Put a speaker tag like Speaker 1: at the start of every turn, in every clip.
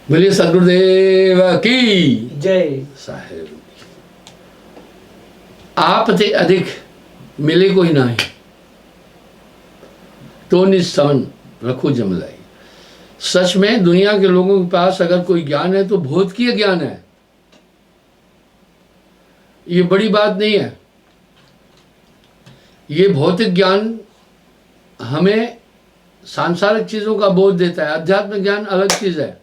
Speaker 1: बोलिए सदगुरुदेव की
Speaker 2: जय।
Speaker 1: साहेब आप ते अधिक मिले कोई नाही, तो निस्तवन रखो जमलाई। सच में दुनिया के लोगों के पास अगर कोई ज्ञान है तो भौतिकीय ज्ञान है। ये बड़ी बात नहीं है। ये भौतिक ज्ञान हमें सांसारिक चीजों का बोध देता है। अध्यात्म ज्ञान अलग चीज है।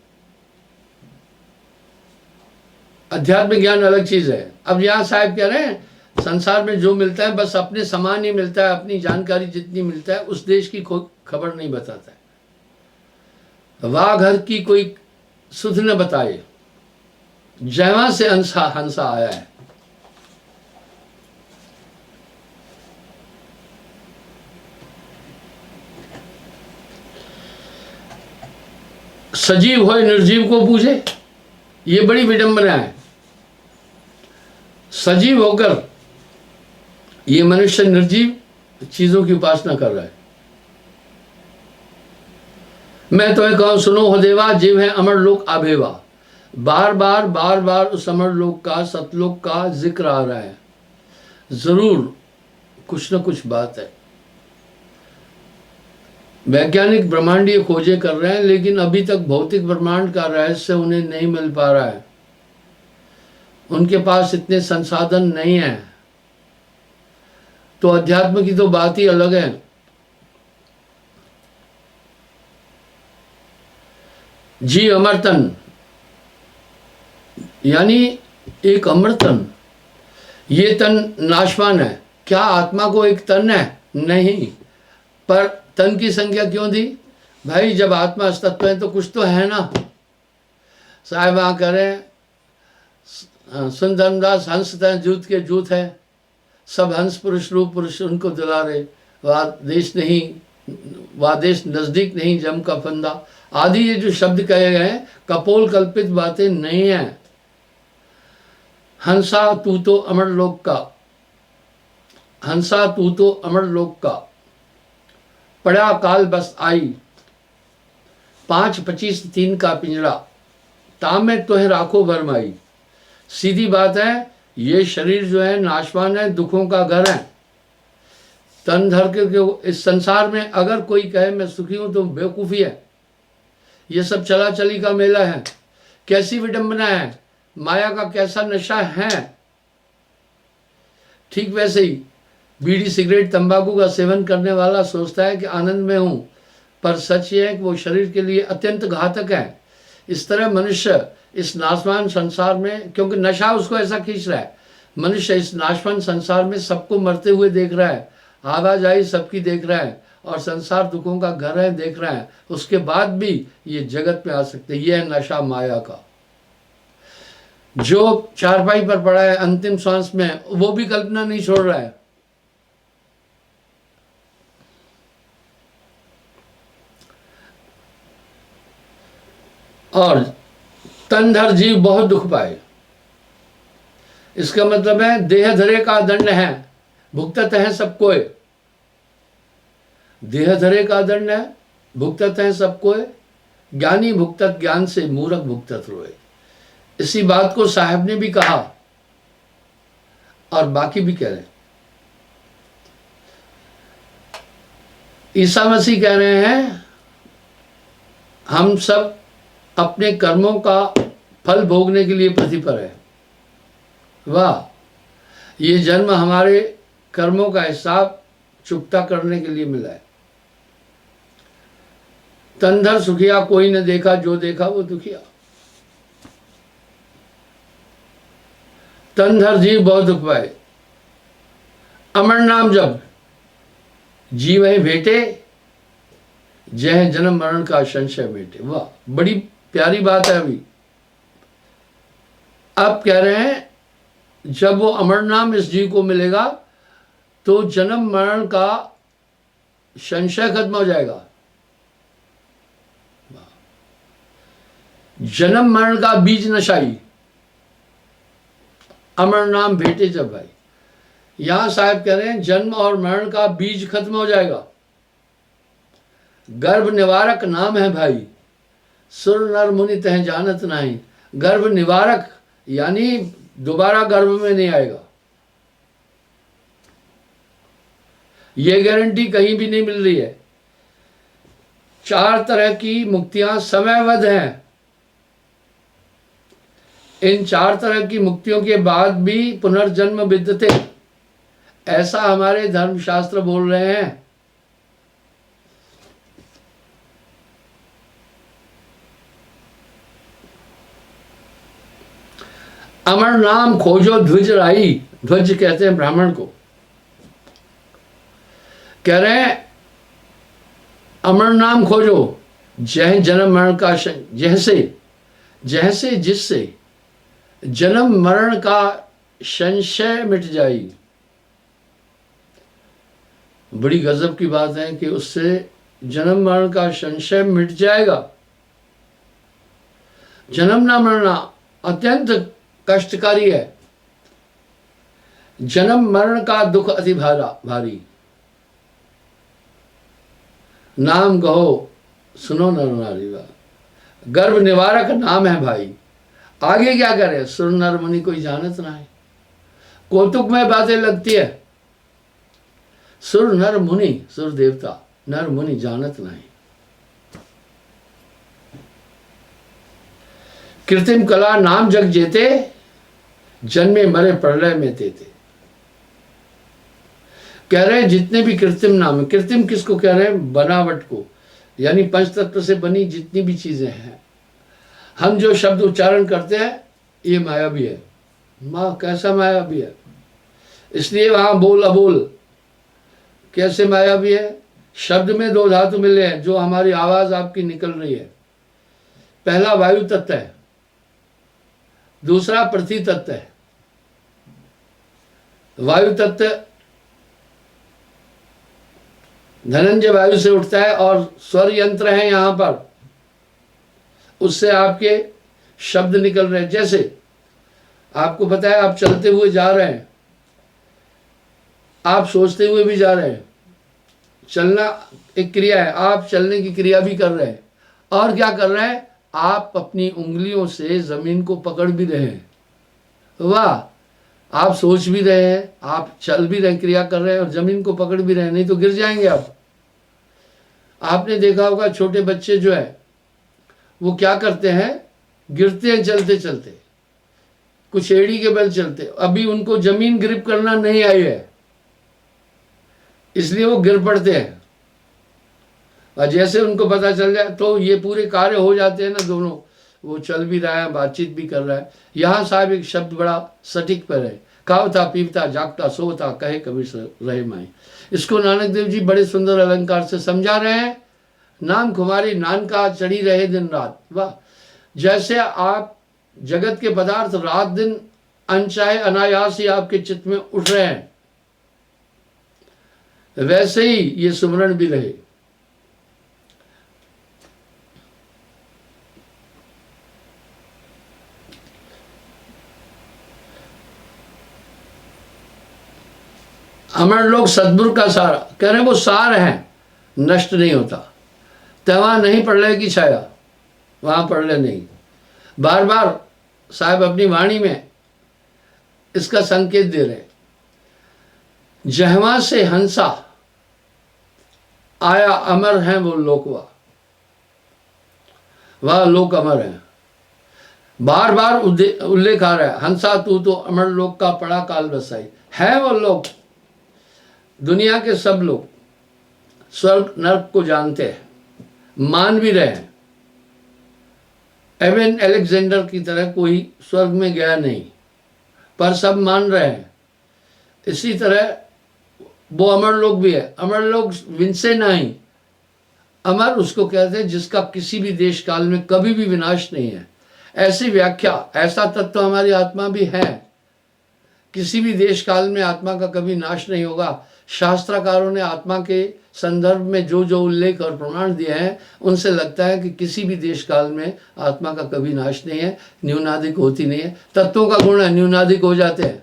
Speaker 1: अध्यात्म ज्ञान अलग चीज है। अब यहाँ साहब कह रहे हैं संसार में जो मिलता है बस अपने समान ही मिलता है, अपनी जानकारी जितनी मिलता है उस देश की खबर नहीं बताता है। वाह घर की कोई सुध न बताए, जयवा से हंसा आया है। सजीव हो निर्जीव को पूछे, ये बड़ी विडंबना है। सजीव होकर ये मनुष्य निर्जीव चीजों की उपासना कर रहा है। मैं तो कहूं सुनो हो देवा, जीव है अमर लोक आभेवा। बार बार उस अमर लोक का, सतलोक का जिक्र आ रहा है। जरूर कुछ न कुछ बात है। वैज्ञानिक ब्रह्मांडीय खोजें कर रहे हैं, लेकिन अभी तक भौतिक ब्रह्मांड का रहस्य उन्हें नहीं मिल पा रहा है। उनके पास इतने संसाधन नहीं है। तो अध्यात्म की तो बात ही अलग है। जी अमरतन यानी एक अमरतन। ये तन नाशवान है। क्या आत्मा को एक तन है? नहीं। पर तन की संख्या क्यों दी भाई? जब आत्मा अस्तित्व है तो कुछ तो है ना। साहब वहां करें सुंदरदास हंस तय जूत के जूत है, सब हंस पुरुष रूप पुरुष उनको दुलारे। देश नहीं, देश नजदीक नहीं, जम का फंदा आदि ये जो शब्द कहे गए हैं कपोल कल्पित बातें नहीं है। हंसा तू तो अमर लोक का, हंसा तू तो अमर लोक का, पड़ा काल बस आई। 5-25-3 का पिंजरा, ताम में तोहे राखो भरमाई। सीधी बात है, ये शरीर जो है नाशवान है, दुखों का घर है। तन धर के इस संसार में अगर कोई कहे मैं सुखी हूं तो बेवकूफी है। ये सब चला चली का मेला है। कैसी विडंबना है, माया का कैसा नशा है। ठीक वैसे ही बीड़ी सिगरेट तंबाकू का सेवन करने वाला सोचता है कि आनंद में हूं, पर सच ये है कि वो शरीर के लिए अत्यंत घातक है। इस तरह मनुष्य इस नाशवान संसार में, क्योंकि नशा उसको ऐसा खींच रहा है, मनुष्य इस नाशवान संसार में सबको मरते हुए देख रहा है, आवाजाही सबकी देख रहा है, और संसार दुखों का घर है देख रहा है। उसके बाद भी ये जगत में आ सकते। ये है नशा माया का। जो चारपाई पर पड़ा है अंतिम श्वास में, वो भी कल्पना नहीं छोड़ रहा है। और तनधर जीव बहुत दुख पाए। इसका मतलब है देह धरे का दंड है, भुगतत है सबको। देह धरे का दंड है, भुगतत है सबको। ज्ञानी भुगतत ज्ञान से, मूर्ख भुगतत रोए। इसी बात को साहब ने भी कहा और बाकी भी कह रहे हैं। ईसा मसीह कह रहे हैं हम सब अपने कर्मों का फल भोगने के लिए पृथ्वी पर है। वाह, ये जन्म हमारे कर्मों का हिसाब चुकता करने के लिए मिला है। तंधर सुखिया कोई न देखा, जो देखा वो दुखिया। तंधर जीव बहुत दुख पाए। अमर नाम जब जीव है भेटे, जय जन्म मरण का संशय बेटे। वाह, बड़ी प्यारी बात है। अभी अब कह रहे हैं जब वो अमर नाम इस जीव को मिलेगा तो जन्म मरण का संशय खत्म हो जाएगा। जन्म मरण का बीज नशाई, अमर नाम भेटे जब भाई। यहां साहब कह रहे हैं जन्म और मरण का बीज खत्म हो जाएगा। गर्भ निवारक नाम है भाई। सुर नर मुनि तह जानत नहीं, गर्भ निवारक यानी दोबारा गर्भ में नहीं आएगा। ये गारंटी कहीं भी नहीं मिल रही है। 4 तरह की मुक्तियां समयबद्ध हैं। इन 4 तरह की मुक्तियों के बाद भी पुनर्जन्म विद्यते, ऐसा हमारे धर्मशास्त्र बोल रहे हैं। अमर नाम खोजो ध्वज राई, ध्वज कहते हैं ब्राह्मण को। कह रहे हैं अमर नाम खोजो, जय जन्म मरण का जैसे जैसे जिससे जन्म मरण का संशय मिट जाएगी। बड़ी गजब की बात है कि उससे जन्म मरण का संशय मिट जाएगा। जन्म ना मरना अत्यंत कष्टकारी है। जन्म मरण का दुख अति भारी। नाम कहो सुनो नर नारी वा, गर्भ निवारक नाम है भाई। आगे क्या करे, सुर नर मुनि कोई जानत ना है। कौतुक में बातें लगती है। सुर नर मुनि, सुर देवता, नर मुनि जानत नहीं। कृत्रिम कला नाम जग जेते, जन्मे मरे प्रलय में तेते। कह रहे हैं जितने भी कृत्रिम नाम है, कृत्रिम किसको कह रहे हैं, बनावट को, यानी पंच तत्व से बनी जितनी भी चीजें हैं। हम जो शब्द उच्चारण करते हैं ये माया भी है। माँ कैसा माया भी है, इसलिए वहां बोल अबोल कैसे माया भी है। शब्द में 2 धातु मिले हैं जो हमारी आवाज आपकी निकल रही है। पहला वायु तत्व है, दूसरा पृथ्वी तत्व है। वायु तत्व धनंजय वायु से उठता है और स्वर यंत्र है यहां पर, उससे आपके शब्द निकल रहे हैं। जैसे आपको पता है आप चलते हुए जा रहे हैं, आप सोचते हुए भी जा रहे हैं। चलना एक क्रिया है, आप चलने की क्रिया भी कर रहे हैं। और क्या कर रहे हैं, आप अपनी उंगलियों से जमीन को पकड़ भी रहे हैं। वाह, आप सोच भी रहे हैं, आप चल भी रहे, क्रिया कर रहे हैं और जमीन को पकड़ भी रहे हैं, नहीं तो गिर जाएंगे आप। आपने देखा होगा छोटे बच्चे जो है वो क्या करते हैं, गिरते हैं चलते चलते, कुछ एड़ी के बल चलते। अभी उनको जमीन ग्रिप करना नहीं आई है, इसलिए वो गिर पड़ते हैं। और जैसे उनको पता चल जाए तो ये पूरे कार्य हो जाते हैं ना दोनों, वो चल भी रहा है, बातचीत भी कर रहा है। यहाँ साहब एक शब्द बड़ा सटीक पर है, खावता पीवता जागता सोता कहे कबीर रहे माई। इसको नानक देव जी बड़े सुंदर अलंकार से समझा रहे हैं। नाम कुमारी नानका चढ़ी रहे दिन रात। वाह, जैसे आप जगत के पदार्थ रात दिन अनचाहे अनायास ही आपके चित्त में उठ रहे हैं, वैसे ही ये सुमरण भी रहे। अमर लोग सद्गुरु का सारा, कह रहे हैं वो सार है, नष्ट नहीं होता। तवा नहीं प्रलय की छाया, वहां प्रलय नहीं। बार बार साहब अपनी वाणी में इसका संकेत दे रहे, जहवा से हंसा आया अमर है वो लोकवा, वह लोक अमर है। बार बार उल्लेख आ रहा है, हंसा तू तो अमर लोक का पड़ा काल बसाई है। वो लोग दुनिया के सब लोग स्वर्ग नरक को जानते हैं, मान भी रहे हैं। एवन अलेक्जेंडर की तरह कोई स्वर्ग में गया नहीं, पर सब मान रहे हैं। इसी तरह वो अमर लोग भी है। अमर लोग विनसे नहीं, अमर उसको कहते हैं जिसका किसी भी देश काल में कभी भी विनाश नहीं है। ऐसी व्याख्या, ऐसा तत्व हमारी आत्मा भी है, किसी भी देश काल में आत्मा का कभी नाश नहीं होगा। शास्त्रकारों ने आत्मा के संदर्भ में जो जो उल्लेख और प्रमाण दिए हैं, उनसे लगता है कि किसी भी देश काल में आत्मा का कभी नाश नहीं है, न्यूनाधिक होती नहीं है। तत्वों का गुण है, न्यूनाधिक हो जाते हैं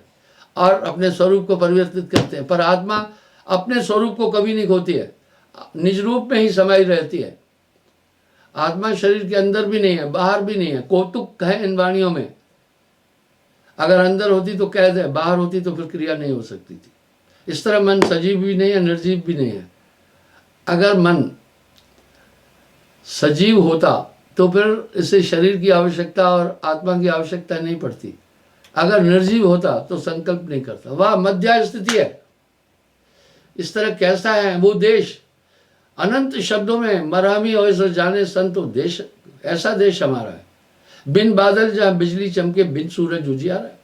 Speaker 1: और अपने स्वरूप को परिवर्तित करते हैं, पर आत्मा अपने स्वरूप को कभी नहीं खोती है, निज रूप में ही समाई रहती है। आत्मा शरीर के अंदर भी नहीं है, बाहर भी नहीं है। कौतुक है इन वाणियों में, अगर अंदर होती तो कह दे, बाहर होती तो फिर क्रिया नहीं हो सकती थी। इस तरह मन सजीव भी नहीं है, निर्जीव भी नहीं है। अगर मन सजीव होता तो फिर इसे शरीर की आवश्यकता और आत्मा की आवश्यकता नहीं पड़ती। अगर निर्जीव होता तो संकल्प नहीं करता। वह मध्य स्थिति है। इस तरह कैसा है वो देश, अनंत शब्दों में मरहमी हो सो जाने संतो। देश, ऐसा देश हमारा है, बिन बादल जहां बिजली चमके, बिन सूरज उजियारा है।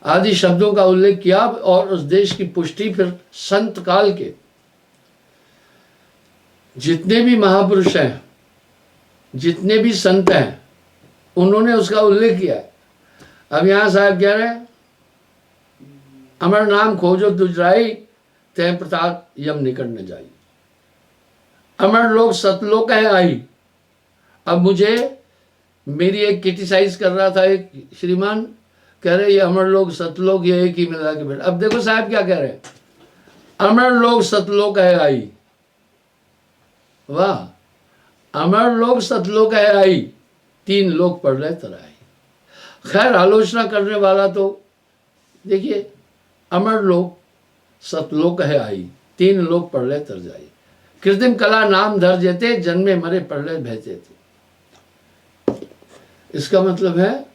Speaker 1: आदि शब्दों का उल्लेख किया और उस देश की पुष्टि फिर संत काल के जितने भी महापुरुष हैं, जितने भी संत हैं, उन्होंने उसका उल्लेख किया है। अब यहां साहब कह रहे हैं, अमर नाम खोजो तुजराई, तय प्रताप यम निकट न जाई। अमर लोग सतलोक है आई। अब मुझे मेरी एक क्रिटिसाइज कर रहा था एक श्रीमान, कह रहे ये अमर लोग सतलोक ये एक ही मिला के बैठे। अब देखो साहब क्या कह रहे हैं, अमर लोग सतलोक है आई। वाह, अमर लोग सतलोक है आई, तीन लोग पढ़ रहे तर आई। खैर आलोचना करने वाला तो देखिए, अमर लोग सतलोक है आई, तीन लोग पढ़ रहे तर जाई। कृत्रिम कला नाम धर जेते, जन्मे मरे पढ़ रहे भेजे थे। इसका मतलब है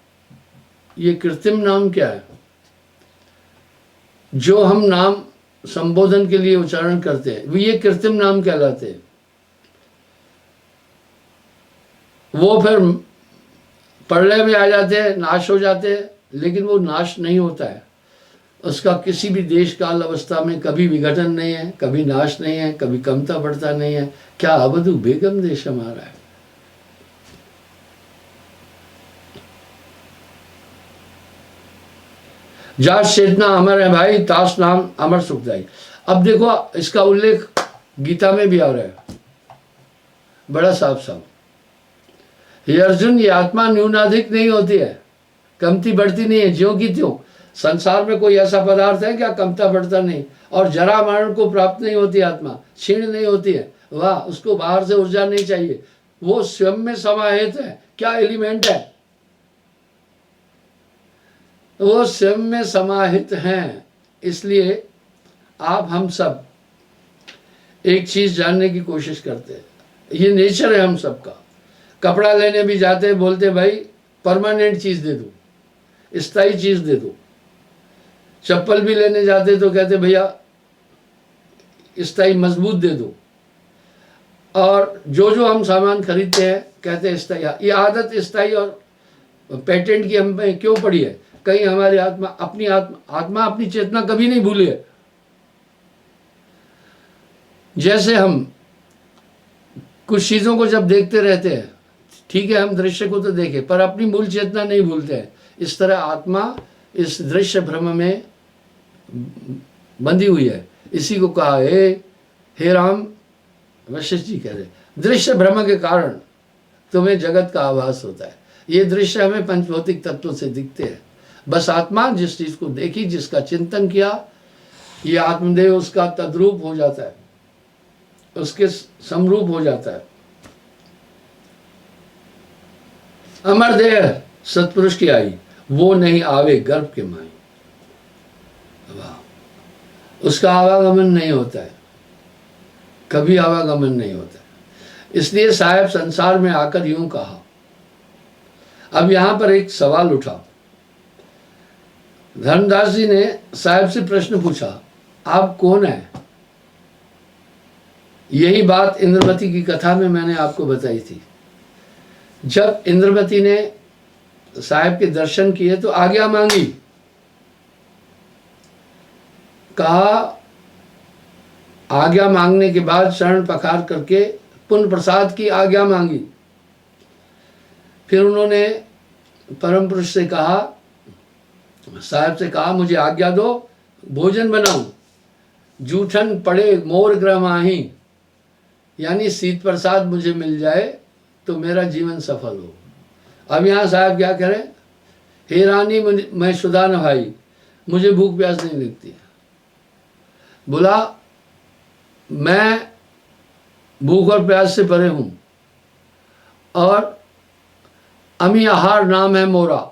Speaker 1: ये कृत्रिम नाम क्या है, जो हम नाम संबोधन के लिए उच्चारण करते हैं, ये कृत्रिम नाम कहलाते हैं। वो फिर प्रलय में आ जाते हैं, नाश हो जाते हैं, लेकिन वो नाश नहीं होता है। उसका किसी भी देश काल अवस्था में कभी विघटन नहीं है, कभी नाश नहीं है, कभी कमता बढ़ता नहीं है। क्या अवधु बेगम देश हमारा है। जास चेतना अमर है भाई, तास नाम अमर सुखदाई। अब देखो इसका उल्लेख गीता में भी आ रहा है बड़ा साफ साफ। ये अर्जुन, ये आत्मा न्यूनाधिक नहीं होती है, कमती बढ़ती नहीं है, ज्यों की त्यों। संसार में कोई ऐसा पदार्थ है क्या कमता बढ़ता नहीं, और जरा मरण को प्राप्त नहीं होती आत्मा, क्षीण नहीं होती है। वाह, उसको बाहर से ऊर्जा नहीं चाहिए, वो स्वयं में समाहित है। क्या एलिमेंट है, वो स्वयं में समाहित हैं। इसलिए आप हम सब एक चीज जानने की कोशिश करते हैं, ये नेचर है हम सबका। कपड़ा लेने भी जाते हैं, बोलते भाई परमानेंट चीज दे दो, स्थायी चीज दे दो। चप्पल भी लेने जाते तो कहते भैया स्थायी मजबूत दे दो। और जो जो हम सामान खरीदते हैं कहते हैं स्थायी। ये आदत स्थायी और पेटेंट की हम पे क्यों पड़ी है? कहीं हमारी आत्मा अपनी चेतना कभी नहीं भूली है। जैसे हम कुछ चीजों को जब देखते रहते हैं, ठीक है हम दृश्य को तो देखें पर अपनी मूल चेतना नहीं भूलते हैं। इस तरह आत्मा इस दृश्य भ्रम में बंधी हुई है। इसी को कहा हे राम, वशिष्ठ जी कह रहे, दृश्य भ्रम के कारण तुम्हें जगत का आभास होता है। ये दृश्य हमें पंचभौतिक तत्वों से दिखते हैं। बस आत्मा जिस चीज को देखी, जिसका चिंतन किया, ये आत्मदेव उसका तद्रूप हो जाता है, उसके समरूप हो जाता है। अमर देह सत्पुरुष की आई, वो नहीं आवे गर्भ के माई। वाह, उसका आवागमन नहीं होता है, कभी आवागमन नहीं होता है। इसलिए साहब संसार में आकर यूं कहा। अब यहां पर एक सवाल उठा। धर्मदास जी ने साहब से प्रश्न पूछा, आप कौन है? यही बात इंद्रवती की कथा में मैंने आपको बताई थी। जब इंद्रवती ने साहब के दर्शन किए तो आज्ञा मांगी, कहा आज्ञा मांगने के बाद शरण पखार करके पुण्य प्रसाद की आज्ञा मांगी। फिर उन्होंने परम पुरुष से कहा, साहब से कहा मुझे आज्ञा दो, भोजन बनाऊं। जूठन पड़े मोर ग्रह माही, यानी शीत प्रसाद मुझे मिल जाए तो मेरा जीवन सफल हो। अब यहाँ साहब क्या करें, हे रानी मैं सुधा न भाई, मुझे भूख प्यास नहीं लगती। बोला मैं भूख और प्यास से परे हूँ, और अमी आहार नाम है मोरा,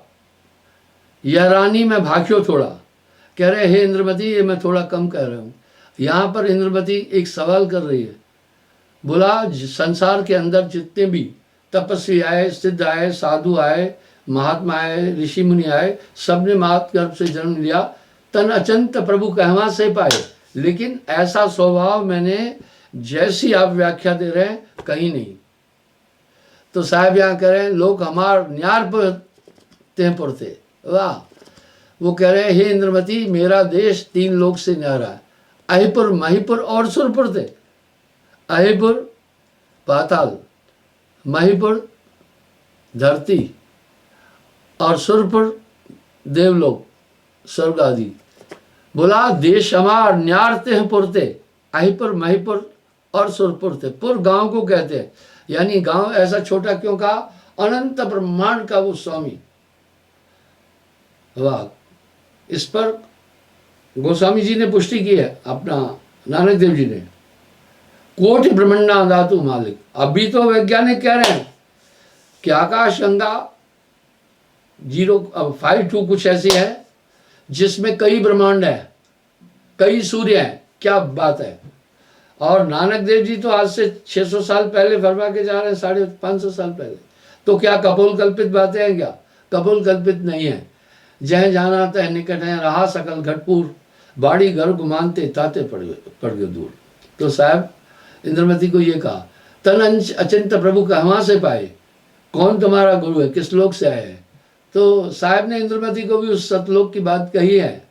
Speaker 1: यह रानी मैं भाग्यो थोड़ा। कह रहे हे इंद्रमती, ये मैं थोड़ा कम कह रहा हूँ। यहाँ पर इंद्रमती एक सवाल कर रही है, बोला संसार के अंदर जितने भी तपस्वी आए, सिद्ध आए, साधु आए, महात्मा आए, ऋषि मुनि आए, सबने मात गर्भ से जन्म लिया, तन अचंत प्रभु कहवा से पाए, लेकिन ऐसा स्वभाव मैंने जैसी आप व्याख्या दे रहे हैं कहीं नहीं। तो साहब यहाँ कह रहे हैं लोग हमार न्यार पर ते पुरते, वाह। वो कह रहे हैं हे इंद्रमती, मेरा देश 3 लोक से न्यारा है, अहिपुर, महिपुर और सुरपुर थे। अहिपुर पाताल, महिपुर धरती और सुरपुर देवलोक स्वर्ग आदि। बोला देश हमार न्यारते हैं पुरते, अहिपुर, महिपुर और सुरपुर थे। पुर गांव को कहते हैं, यानी गांव ऐसा छोटा क्यों कहा, अनंत ब्रह्मांड का वो स्वामी। वाह। इस पर गोस्वामी जी ने पुष्टि की है, अपना नानक देव जी ने, कोटि ब्रह्मंडा धातु मालिक। अभी तो वैज्ञानिक कह रहे हैं कि आकाश गंगा 052 कुछ ऐसी है जिसमें कई ब्रह्मांड है, कई सूर्य हैं। क्या बात है। और नानक देव जी तो आज से 600 साल पहले फरमा के जा रहे हैं, 550 साल पहले। तो क्या कपोल कल्पित बातें हैं क्या? कपोल कल्पित नहीं है। जह जाना तह निकट है, रहा सकल घटपूर, बाड़ी घर गुमानते ताते पड़ गए दूर। तो साहब इंद्रमती को ये कहा, तन अचिंत प्रभु कहवा से पाए, कौन तुम्हारा गुरु है, किस लोक से आए हैं? तो साहब ने इंद्रमती को भी उस सतलोक की बात कही है।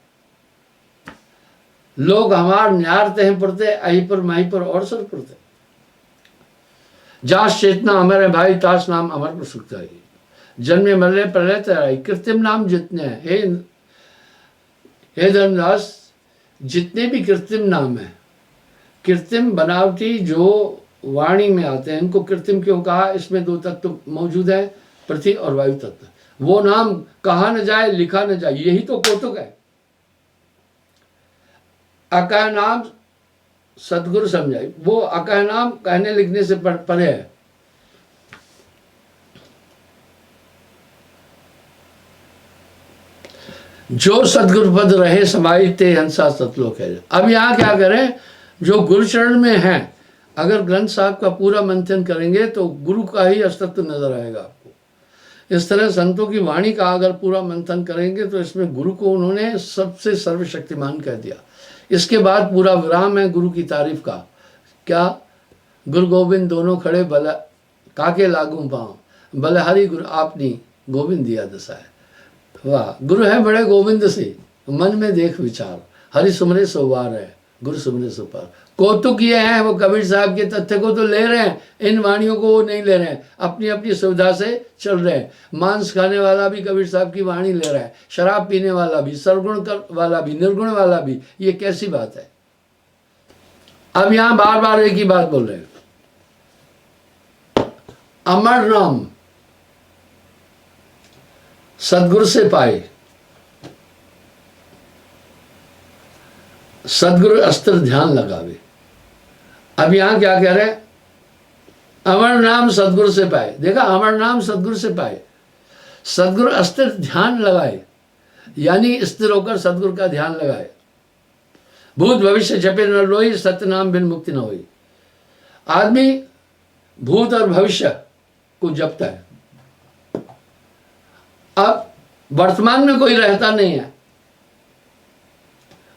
Speaker 1: लोग हमार न्यारते हैं पुरते, अहिपुर, महिपुर और सुरपुरते। जास चेतना अमर है भाई, तास नाम अमर पर सुखता है। जन्मे मरले प्रलय तराई, कृत्रिम नाम जितने हैं, हे धर्मदास, जितने भी कृत्रिम नाम है, कृत्रिम बनावटी जो वाणी में आते हैं, इनको कृत्रिम क्यों कहा? इसमें 2 तत्व मौजूद है, पृथ्वी और वायु तत्व। वो नाम कहा न जाए, लिखा न जाए, यही तो कौतुक है। अकह नाम सदगुरु समझाई, वो अकह नाम कहने लिखने से परे है। जो सदगुरु पद रहे समाई ते हंसा सतलोक है। अब यहाँ क्या करें, जो गुरुचरण में है, अगर ग्रंथ साहब का पूरा मंथन करेंगे तो गुरु का ही अस्तित्व नजर आएगा आपको। इस तरह संतों की वाणी का अगर पूरा मंथन करेंगे तो इसमें गुरु को उन्होंने सबसे सर्वशक्तिमान कह दिया। इसके बाद पूरा विराम है गुरु की तारीफ का। क्या? गुरु गोविंद दोनों खड़े, भला काके लागू पाँव, बलहरी गुरु आपनी गोविंद दिया दशा है। वाह। गुरु है बड़े गोविंद से, मन में देख विचार, हरि सुमरे सोवार है, गुरु सुमरे सो पार। कौतुक ये है, वो कबीर साहब के तथ्य को तो ले रहे हैं, इन वाणियों को वो नहीं ले रहे हैं, अपनी अपनी सुविधा से चल रहे हैं। मांस खाने वाला भी कबीर साहब की वाणी ले रहा है, शराब पीने वाला भी, सरगुण वाला भी, निर्गुण वाला भी। ये कैसी बात है? अब यहां बार बार एक ही बात बोल रहे हैं, अमर नाम सदगुरु से पाए, सदगुरु अस्त्र ध्यान लगावे। अब यहां क्या कह रहे हैं? अमर नाम सदगुरु से पाए। देखा, अमर नाम सदगुरु से पाए, सदगुरु अस्त्र ध्यान लगाए, यानी स्थिर होकर सदगुरु का ध्यान लगाए। भूत भविष्य जपे न लोई, सत्य नाम बिन मुक्ति न होई। आदमी भूत और भविष्य को जपता है। अब वर्तमान में कोई रहता नहीं है,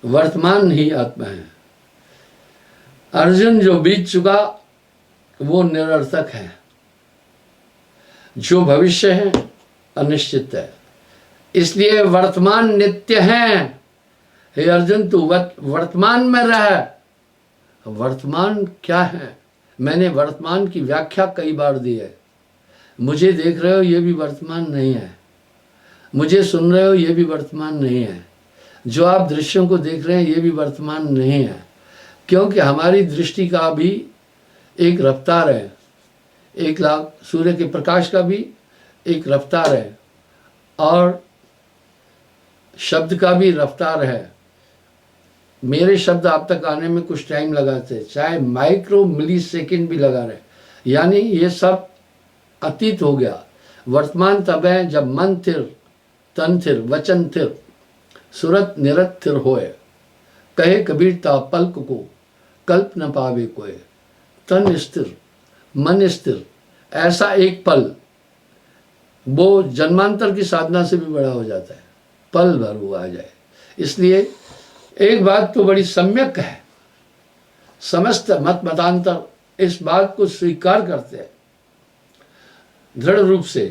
Speaker 1: वर्तमान ही आत्मा है। अर्जुन, जो बीत चुका वो निरर्थक है, जो भविष्य है अनिश्चित है, इसलिए वर्तमान नित्य है। हे अर्जुन, तू वर्तमान में रह। वर्तमान क्या है? मैंने वर्तमान की व्याख्या कई बार दी है। मुझे देख रहे हो, ये भी वर्तमान नहीं है। मुझे सुन रहे हो, ये भी वर्तमान नहीं है। जो आप दृश्यों को देख रहे हैं, ये भी वर्तमान नहीं है, क्योंकि हमारी दृष्टि का भी एक रफ्तार है। 1 लाख सूर्य के प्रकाश का भी एक रफ्तार है, और शब्द का भी रफ्तार है। मेरे शब्द आप तक आने में कुछ टाइम लगाते, चाहे माइक्रो मिली सेकेंड भी लगा रहे, यानी ये सब अतीत हो गया। वर्तमान तब है जब मन थिर, तन थिर, वचन थिर, सुरत निरत थिर होए। कहे कबीर ता पल्क को कल्प न पावे कोय। तन स्थिर, मन स्थिर, ऐसा एक पल वो जन्मांतर की साधना से भी बड़ा हो जाता है, पल भर वो आ जाए। इसलिए एक बात तो बड़ी सम्यक है, समस्त मत मतांतर इस बात को स्वीकार करते हैं दृढ़ रूप से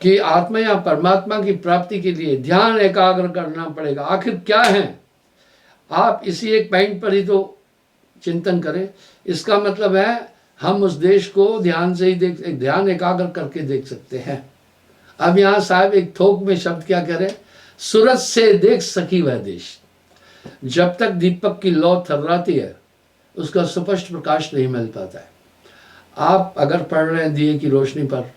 Speaker 1: कि आत्मा या परमात्मा की प्राप्ति के लिए ध्यान एकाग्र करना पड़ेगा। आखिर क्या है, आप इसी एक पॉइंट पर ही तो चिंतन करें। इसका मतलब है हम उस देश को ध्यान से ही ध्यान एकाग्र करके देख सकते हैं। अब यहाँ साहब एक थोक में शब्द क्या करें, सूरज से देख सकी वह देश। जब तक दीपक की लौ थर्राती है उसका स्पष्ट प्रकाश नहीं मिल पाता है। आप अगर पढ़ रहे हैं दिए की रोशनी पर,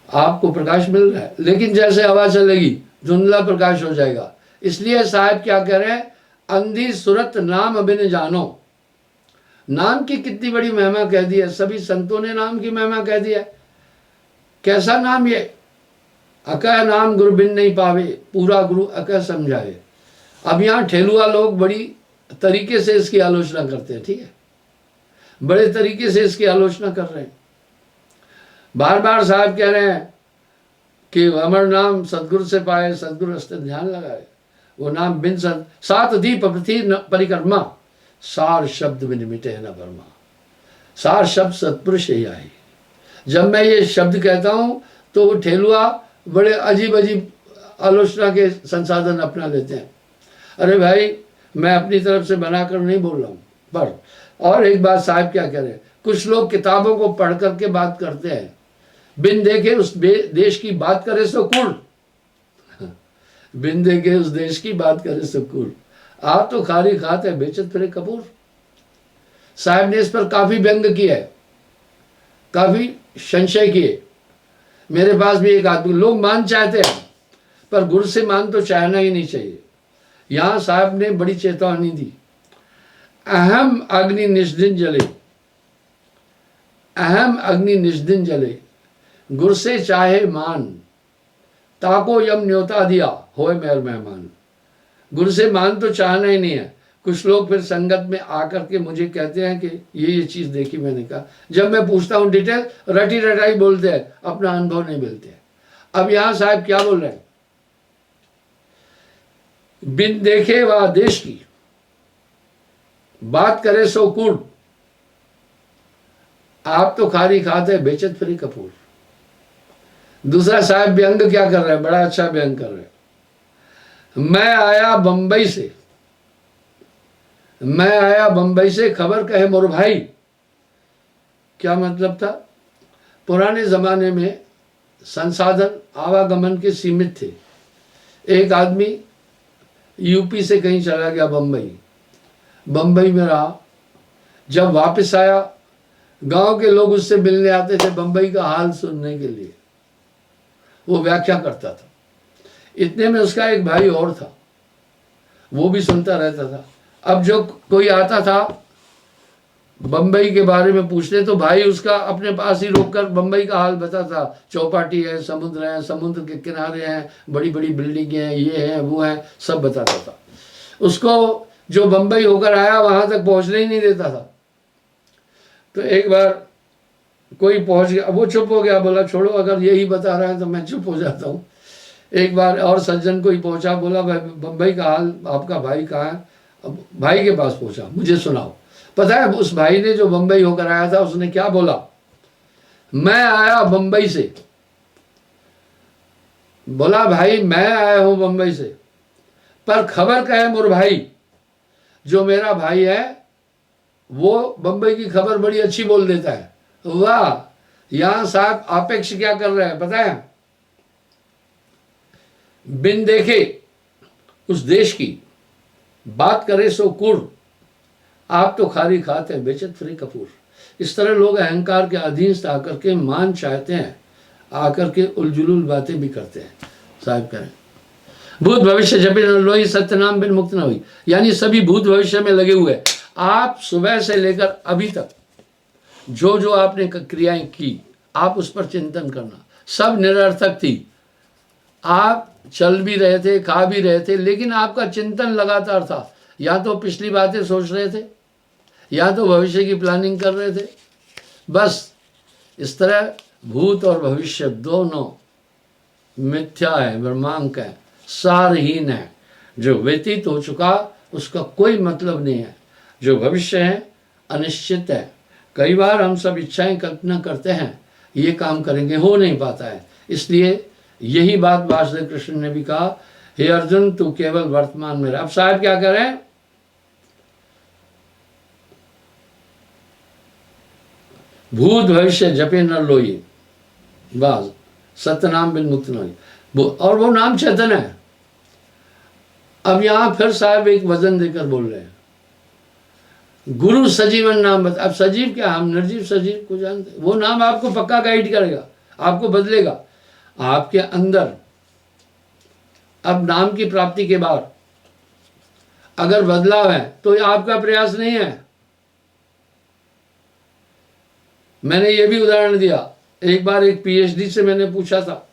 Speaker 1: आपको प्रकाश मिल रहा है, लेकिन जैसे हवा चलेगी धुंधला प्रकाश हो जाएगा। इसलिए साहब क्या कह रहे हैं, अंधी सूरत नाम बिन जानो। नाम की कितनी बड़ी महिमा कह दी है, सभी संतों ने नाम की महिमा कह दी है। कैसा नाम ये, अकह नाम गुरु बिन नहीं पावे, पूरा गुरु अकह समझावे। अब यहाँ ठेलुआ लोग बड़ी तरीके से इसकी आलोचना करते हैं, ठीक है, बड़े तरीके से इसकी आलोचना कर रहे हैं। बार बार साहब कह रहे हैं कि अमर नाम सदगुरु से पाए, सदगुरु हस्ते ध्यान लगाए, वो नाम बिन सात दीप पृथ्वी परिक्रमा, सार शब्द बिन मिटे न वर्मा। सार शब्द सत्पुरुष ही आई। जब मैं ये शब्द कहता हूँ तो वो ठेलुआ बड़े अजीब अजीब आलोचना के संसाधन अपना लेते हैं। अरे भाई, मैं अपनी तरफ से बनाकर नहीं बोल रहा हूँ। पर और एक बात साहब क्या कह रहे हैं, कुछ लोग किताबों को पढ़ करके बात करते हैं, बिन देखे उस देश की बात करे सो कुल। बिन देखे उस देश की बात करे सो कुल। आप तो खारी खाते बेचत फिरे कपूर। साहब ने इस पर काफी व्यंग किया है, काफी संशय किए। मेरे पास भी एक आदमी, लोग मान चाहते हैं पर गुरु से मान तो चाहना ही नहीं चाहिए। यहां साहब ने बड़ी चेतावनी दी, अहम अग्नि निष्दिन जले, अहम अग्नि निष्दिन जले, गुरु से चाहे मान, ताको यम न्योता दिया होए मेहर मेहमान। गुरु से मान तो चाहना ही नहीं है। कुछ लोग फिर संगत में आकर के मुझे कहते हैं कि ये चीज देखी मैंने कहा। जब मैं पूछता हूं डिटेल, रटी रटाई बोलते हैं, अपना अनुभव नहीं मिलते। अब यहां साहब क्या बोल रहे हैं, बिन देखे वह देश की बात करे सो कूड़। आप तो खारी खाते बेचत फिरी कपूर। दूसरा साहब व्यंग क्या कर रहे हैं, बड़ा अच्छा व्यंग कर रहे हैं। मैं आया बंबई से, मैं आया बंबई से, खबर कहे मोर भाई। क्या मतलब था, पुराने जमाने में संसाधन आवागमन के सीमित थे। एक आदमी यूपी से कहीं चला गया बंबई, बंबई में रहा, जब वापस आया गांव के लोग उससे मिलने आते थे बंबई का हाल सुनने के लिए, वो व्याख्या करता था। इतने में उसका एक भाई और था, वो भी सुनता रहता था। अब जो कोई आता था बंबई के बारे में पूछने, तो भाई उसका अपने पास ही रोककर बंबई का हाल बताता। चौपाटी है, समुद्र के किनारे हैं, बड़ी बड़ी बिल्डिंगें हैं, ये हैं वो हैं, सब बताता था। उसको जो बंबई होकर आया वहां तक पहुंचने ही नहीं देता था। तो एक बार कोई पहुंच गया, वो चुप हो गया, बोला छोड़ो, अगर यही बता रहा है तो मैं चुप हो जाता हूँ। एक बार और सज्जन कोई पहुंचा, बोला भाई बंबई का हाल आपका भाई कहाँ है। अब भाई के पास पहुंचा, मुझे सुनाओ। पता है उस भाई ने जो बंबई होकर आया था उसने क्या बोला, मैं आया बंबई से। बोला भाई मैं आया हूं बंबई से, पर खबर कहे मोर भाई, जो मेरा भाई है वो बंबई की खबर बड़ी अच्छी बोल देता है। वाह, यहां साहब अपेक्ष क्या कर रहे हैं पता है, बिन देखे उस देश की बात करे सो कुड़। आप तो खारी खाते हैं बेचत फ्री कपूर। इस तरह लोग अहंकार के अधीन से आकर के मान चाहते हैं, आकर के उलझुल बातें भी करते हैं। साहब करें भूत भविष्य जपे न लोई, सत्य नाम बिन मुक्त न हुई। यानी सभी भूत भविष्य में लगे हुए। आप सुबह से लेकर अभी तक जो जो आपने क्रियाएं की, आप उस पर चिंतन करना। सब निरर्थक थी, आप चल भी रहे थे, खा भी रहे थे, लेकिन आपका चिंतन लगातार था। या तो पिछली बातें सोच रहे थे, या तो भविष्य की प्लानिंग कर रहे थे। बस इस तरह भूत और भविष्य दोनों मिथ्या है, ब्रह्मांक है, सारहीन है। जो व्यतीत हो चुका उसका कोई मतलब नहीं है। जो भविष्य है अनिश्चित है। कई बार हम सब इच्छाएं कल्पना करते हैं ये काम करेंगे, हो नहीं पाता है। इसलिए यही बात वासुदेव कृष्ण ने भी कहा, हे अर्जुन तू केवल वर्तमान में रह। अब साहब क्या कर रहे हैं, भूत भविष्य जपे न लोई, बस सत्य नाम बिन मुक्त न होई। और वो नाम चेतन है। अब यहां फिर साहब एक वजन देकर बोल रहे हैं, गुरु सजीवन नाम बता। अब सजीव क्या, हम निर्जीव सजीव को जानते। वो नाम आपको पक्का गाइड करेगा, आपको बदलेगा। आपके अंदर अब नाम की प्राप्ति के बाद अगर बदलाव है तो ये आपका प्रयास नहीं है। मैंने ये भी उदाहरण दिया, एक बार एक पीएचडी से मैंने पूछा था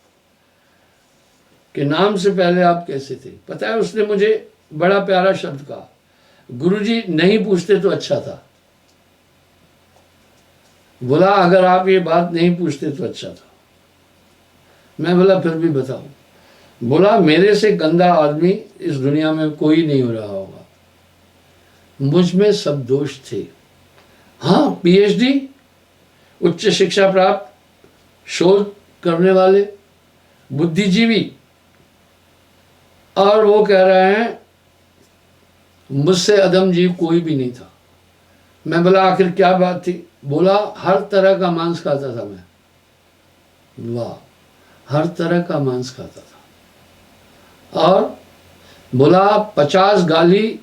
Speaker 1: कि नाम से पहले आप कैसे थे। पता है उसने मुझे बड़ा प्यारा शब्द कहा, गुरुजी नहीं पूछते तो अच्छा था। बोला अगर आप ये बात नहीं पूछते तो अच्छा था। मैं बोला फिर भी बताओ। बोला मेरे से गंदा आदमी इस दुनिया में कोई नहीं हो रहा होगा, मुझ में सब दोष थे। हाँ, पीएचडी, उच्च शिक्षा प्राप्त, शोध करने वाले, बुद्धिजीवी, और वो कह रहे हैं मुझसे अदम जीव कोई भी नहीं था। मैं बोला आखिर क्या बात थी। बोला हर तरह का मांस खाता था मैं। वाह, हर तरह का मांस खाता था। और बोला 50 गाली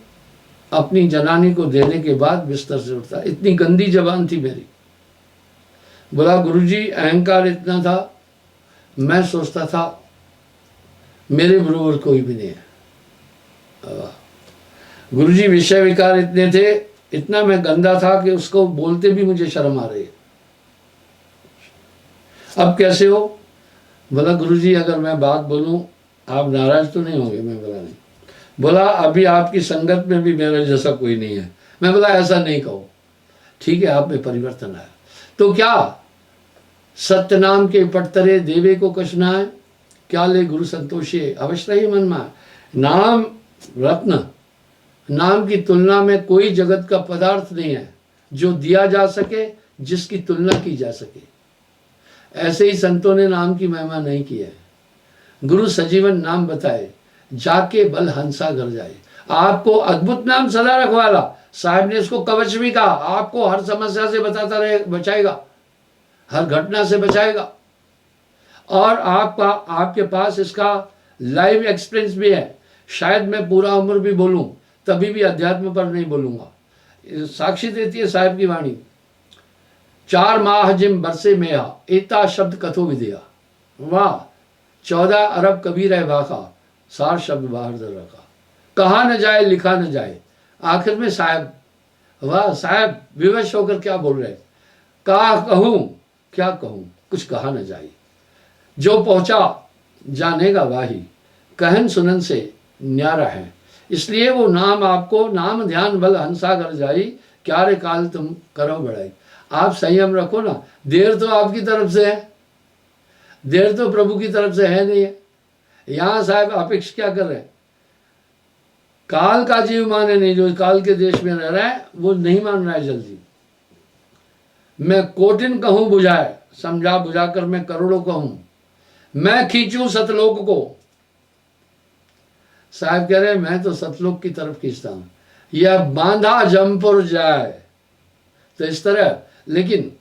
Speaker 1: अपनी जनानी को देने के बाद बिस्तर से उठता, इतनी गंदी जबान थी मेरी। बोला गुरुजी अहंकार इतना था, मैं सोचता था मेरे बरोबर कोई भी नहीं है। गुरुजी विषय विकार इतने थे, इतना मैं गंदा था कि उसको बोलते भी मुझे शर्म आ रही है। अब कैसे हो। बोला गुरुजी अगर मैं बात बोलूं आप नाराज तो नहीं होंगे। मैं बोला नहीं। बोला अभी आपकी संगत में भी मेरे जैसा कोई नहीं है। मैं बोला ऐसा नहीं कहो, ठीक है आप में परिवर्तन आया तो क्या। सत्य नाम के पटतरे देवे को कछना है, क्या ले गुरु संतोषे अवश्य ही मन में। नाम रत्न, नाम की तुलना में कोई जगत का पदार्थ नहीं है जो दिया जा सके, जिसकी तुलना की जा सके। ऐसे ही संतों ने नाम की महिमा नहीं की है। गुरु सजीवन नाम बताए, जाके बल हंसा घर जाए। आपको अद्भुत नाम सदा रखवाला, साहब ने इसको कवच भी कहा। आपको हर समस्या से बताता रहे, बचाएगा, हर घटना से बचाएगा। और आपके पास इसका लाइव एक्सपीरियंस भी है। शायद मैं पूरा उम्र भी बोलूं तभी भी अध्यात्म पर नहीं बोलूंगा। साक्षी देती है साहिब की वाणी, 4 माह जिम बरसे मेहा, एता शब्द कथो विधिया। वाह, 14 अरब कबीर है भाखा, सार शब्द बाहर दर रखा। कहा न जाए लिखा न जाए। आखिर में साहब, वाह साहब विवश होकर क्या बोल रहे, कहा कहूं क्या कहूं, कुछ कहा न जाए। जो पहुंचा जानेगा वाही, कहन सुनन से न्यारा है। इसलिए वो नाम आपको, नाम ध्यान बल हंसा कर जाई, क्या रे काल तुम करो बढ़ाई। आप संयम रखो ना। देर तो आपकी तरफ से है, देर तो प्रभु की तरफ से है नहीं है। यहां साहब अपेक्षा क्या कर रहे हैं, काल का जीव माने नहीं। जो काल के देश में रह रहा है वो नहीं मान रहा है जल्दी। मैं कोटिन कहूं बुझाए, समझा बुझाकर मैं करोड़ों कहूं, मैं खींचूं सतलोक को। साहब कह रहे मैं तो सतलोक की तरफ खींचता हूं, यह बांधा जमपुर जाए। तो इस तरह, लेकिन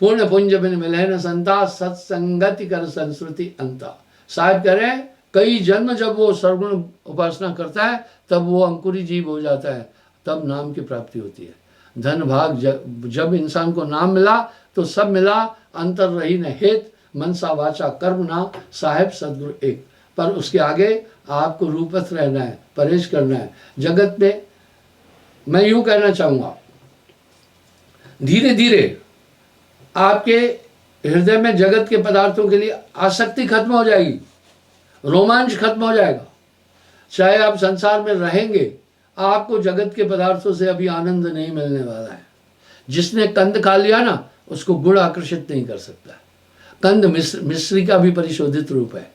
Speaker 1: पूर्ण पुंज बिन मिले न संता, सत्संगति कर संस्कृति अंता। साहब कह रहे हैं कई जन्म जब वो सर्वगुण उपासना करता है तब वो अंकुरी जीव हो जाता है, तब नाम की प्राप्ति होती है। धन भाग जब इंसान को नाम मिला तो सब मिला, अंतर रही न हेत, मनसा वाचा कर्म ना, साहेब सदगुरु एक। पर उसके आगे आपको रूपस्थ रहना है, परहेज करना है। जगत में मैं यूं कहना चाहूंगा, धीरे धीरे आपके हृदय में जगत के पदार्थों के लिए आसक्ति खत्म हो जाएगी, रोमांच खत्म हो जाएगा। चाहे आप संसार में रहेंगे, आपको जगत के पदार्थों से अभी आनंद नहीं मिलने वाला है। जिसने कंद खा लिया ना, उसको गुड़ आकर्षित नहीं कर सकता। कंद मिश्री का भी परिशोधित रूप है।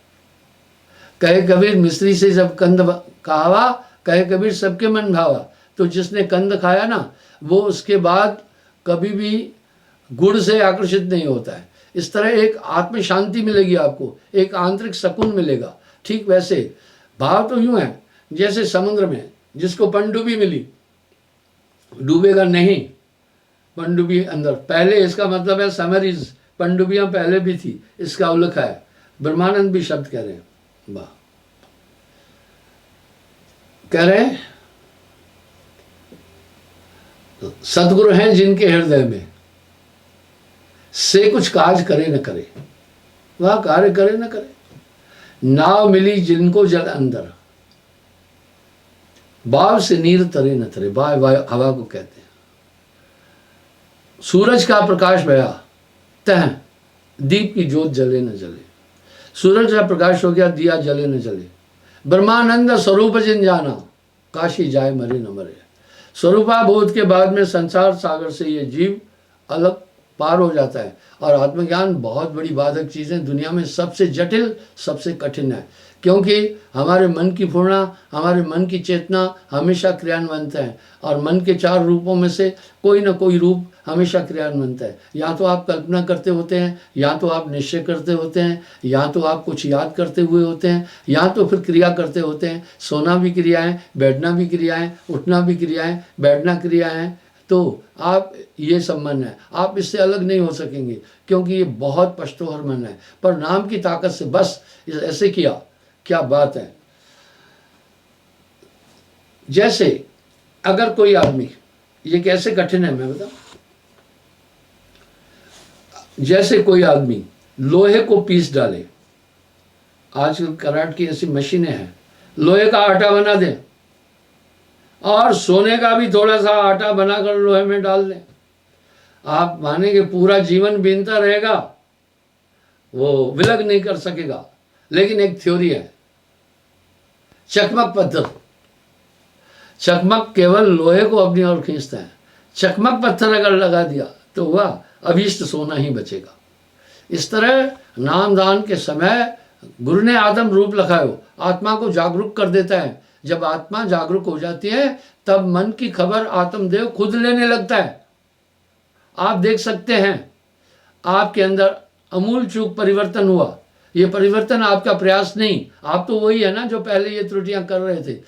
Speaker 1: कहे कबीर मिश्री से जब कंद कहावा, कहे कबीर सबके मन भावा। तो जिसने कंद खाया ना, वो उसके बाद कभी भी गुड़ से आकर्षित नहीं होता है। इस तरह एक आत्म शांति मिलेगी आपको, एक आंतरिक सुकून मिलेगा। ठीक वैसे भाव तो यूं है, जैसे समुद्र में जिसको पनडुब्बी मिली, डूबेगा नहीं, पनडुब्बी अंदर। पहले इसका मतलब है समरीज, पनडुब्बियां पहले भी थी, इसका उल्लेख है। ब्रह्मानंद भी शब्द कह रहे हैं, वाह, कह रहे हैं सदगुरु हैं जिनके हृदय में से कुछ काज करे न करे, वह कार्य करे न करे। नाव मिली जिनको जल अंदर, बाव से नीर तरे न तरे। बाव हवा को कहते हैं। सूरज का प्रकाश भया तह, दीप की ज्योत जले न जले। सूरज का प्रकाश हो गया, दिया जले न जले। ब्रह्मानंद स्वरूप जिन जाना, काशी जाए मरे न मरे। स्वरूपाबोध के बाद में संसार सागर से ये जीव अलग पार हो जाता है। और आत्मज्ञान बहुत बड़ी बाधक चीज़ है, दुनिया में सबसे जटिल, सबसे कठिन है। क्योंकि हमारे मन की पूर्णा, हमारे मन की चेतना हमेशा क्रियान्वित है। और मन के 4 रूपों में से कोई ना कोई रूप हमेशा क्रियान्वित है। या तो आप कल्पना करते होते हैं, या तो आप निश्चय करते होते हैं, या तो आप कुछ याद करते हुए होते हैं, या तो फिर क्रिया करते होते हैं। सोना भी क्रिया है, बैठना भी क्रिया है, उठना भी क्रिया है, बैठना क्रिया है। तो आप ये सब मन है, आप इससे अलग नहीं हो सकेंगे, क्योंकि ये बहुत पश्तोहर मन है। पर नाम की ताकत से बस ऐसे किया, क्या बात है। जैसे अगर कोई आदमी, ये कैसे कठिन है मैं बताऊं। जैसे कोई आदमी लोहे को पीस डाले, आजकल कराट की ऐसी मशीनें हैं, लोहे का आटा बना दें और सोने का भी थोड़ा सा आटा बनाकर लोहे में डाल दें, आप मानेंगे पूरा जीवन बीनता रहेगा, वो विलग नहीं कर सकेगा। लेकिन एक थ्योरी है, चकमक पत्थर, चकमक केवल लोहे को अपनी ओर खींचता है। चकमक पत्थर अगर लगा दिया तो वह अभीष्ट सोना ही बचेगा। इस तरह नाम दान के समय गुरु ने आत्म रूप लगाओ, आत्मा को जागरूक कर देता है। जब आत्मा जागरूक हो जाती है, तब मन की खबर आत्मदेव खुद लेने लगता है। आप देख सकते हैं, आपके अंदर अमूल चूक परिवर्तन हुआ। ये परिवर्तन आपका प्रयास नहीं, आप तो वही है ना जो पहले ये त्रुटियां कर रहे थे।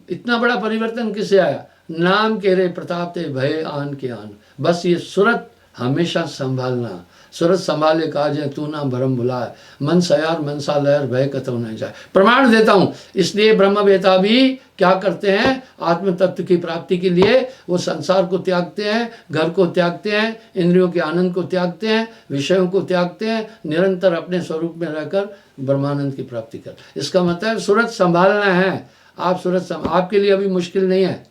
Speaker 1: इतना बड़ा परिवर्तन किसे आया? नाम के रे प्रताप ते भय आन के आन। बस ये सूरत हमेशा संभालना, सूरत संभाले काज है तू ना भरम भुलाए। मन सयार मनसा लहर भय कतौ न जाए। प्रमाण देता हूं, इसलिए ब्रह्मवेता भी क्या करते हैं? आत्म तत्व की प्राप्ति के लिए वो संसार को त्यागते हैं, घर को त्यागते हैं, इंद्रियों के आनंद को त्यागते हैं, विषयों को त्यागते हैं, निरंतर अपने स्वरूप में रहकर ब्रह्मानंद की प्राप्ति कर। इसका मतलब सूरत संभालना है। आप सूरत आपके लिए अभी मुश्किल नहीं है,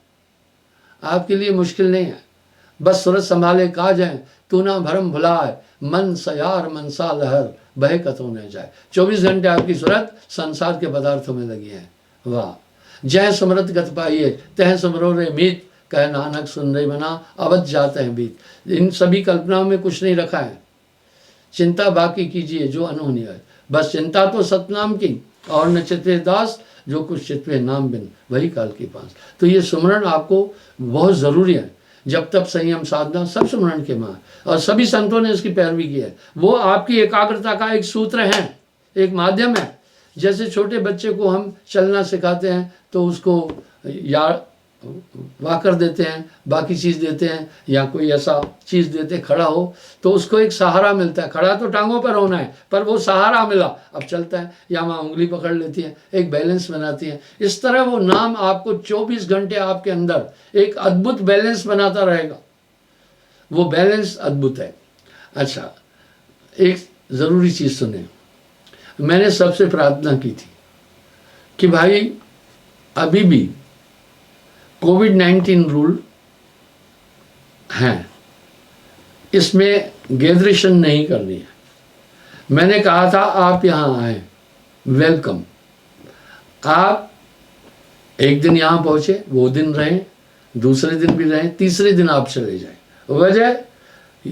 Speaker 1: आपके लिए मुश्किल नहीं है। बस सूरत संभाले काज है तू ना भरम भुलाए। मन सयार मनसा लहर बह कतौ न जाए। 24 घंटे आपकी सूरत संसार के पदार्थों में लगी है। वाह! जय समृत गत पाइए तह समरो रे मीत, कह नानक सुन रे मना अवध जाते हैं बीत। इन सभी कल्पनाओं में कुछ नहीं रखा है। चिंता बाकी कीजिए जो अनहोनी है। बस चिंता तो सतनाम की, और न चित्वे दास जो कुछ चित्वे नाम बिन वही काल की पास। तो ये सुमरण आपको बहुत ज़रूरी है। जब तक संयम साधना सब सुमरण के मां, और सभी संतों ने इसकी पैरवी की है। वो आपकी एकाग्रता का एक सूत्र है, एक माध्यम है। जैसे छोटे बच्चे को हम चलना सिखाते हैं तो उसको या वाकर देते हैं, बाकी चीज़ देते हैं, या कोई ऐसा चीज़ देते खड़ा हो तो उसको एक सहारा मिलता है। खड़ा तो टांगों पर होना है, पर वो सहारा मिला, अब चलता है, या वहाँ उंगली पकड़ लेती है, एक बैलेंस बनाती है। इस तरह वो नाम आपको 24 घंटे आपके अंदर एक अद्भुत बैलेंस बनाता रहेगा। वो बैलेंस अद्भुत है। अच्छा, एक ज़रूरी चीज़ सुने। मैंने सबसे प्रार्थना की थी कि भाई अभी भी कोविड-19 रूल हैं, इसमें गैदरेशन नहीं करनी है। मैंने कहा था आप यहाँ आए, वेलकम। आप एक दिन यहाँ पहुँचे, वो दिन रहें, दूसरे दिन भी रहें, तीसरे दिन आप चले जाएं। वजह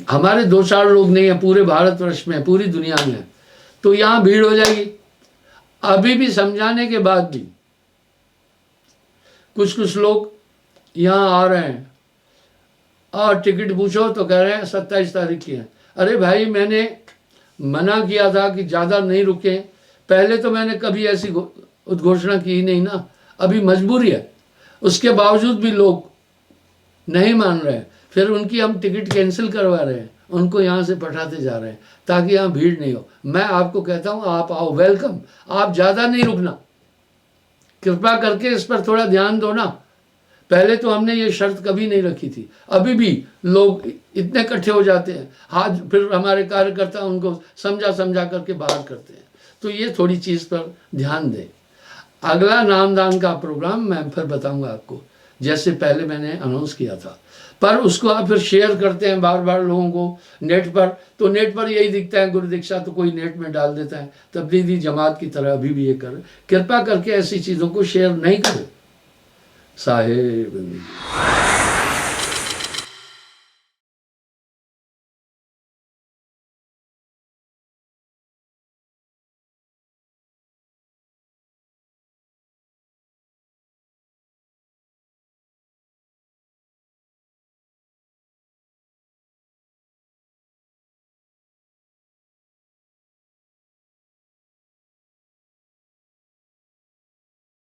Speaker 1: हमारे 2-4 लोग नहीं है, पूरे भारतवर्ष में, पूरी दुनिया में है, तो यहाँ भीड़ हो जाएगी। अभी भी समझाने के बाद भी कुछ लोग यहाँ आ रहे हैं और टिकट पूछो तो कह रहे हैं 27 तारीख की है। अरे भाई, मैंने मना किया था कि ज़्यादा नहीं रुके। पहले तो मैंने कभी ऐसी उद्घोषणा की ही नहीं ना, अभी मजबूरी है। उसके बावजूद भी लोग नहीं मान रहे हैं, फिर उनकी हम टिकट कैंसिल करवा रहे हैं, उनको यहाँ से पठाते जा रहे हैं ताकि यहाँ भीड़ नहीं हो। मैं आपको कहता हूँ आप आओ, वेलकम। आप ज़्यादा नहीं रुकना, कृपा करके इस पर थोड़ा ध्यान दो ना। पहले तो हमने ये शर्त कभी नहीं रखी थी, अभी भी लोग इतने इकट्ठे हो जाते हैं, हाथ फिर हमारे कार्यकर्ता उनको समझा करके बाहर करते हैं। तो ये थोड़ी चीज़ पर ध्यान दें। अगला नामदान का प्रोग्राम मैं फिर बताऊंगा आपको, जैसे पहले मैंने अनाउंस किया था, पर उसको आप फिर शेयर करते हैं बार बार लोगों को नेट पर, तो नेट पर यही दिखता है गुरु दीक्षा, तो कोई नेट में डाल देता है। तबलीगी जमात की तरह अभी भी ये कर, कृपा करके ऐसी चीज़ों को शेयर नहीं करें साहेब।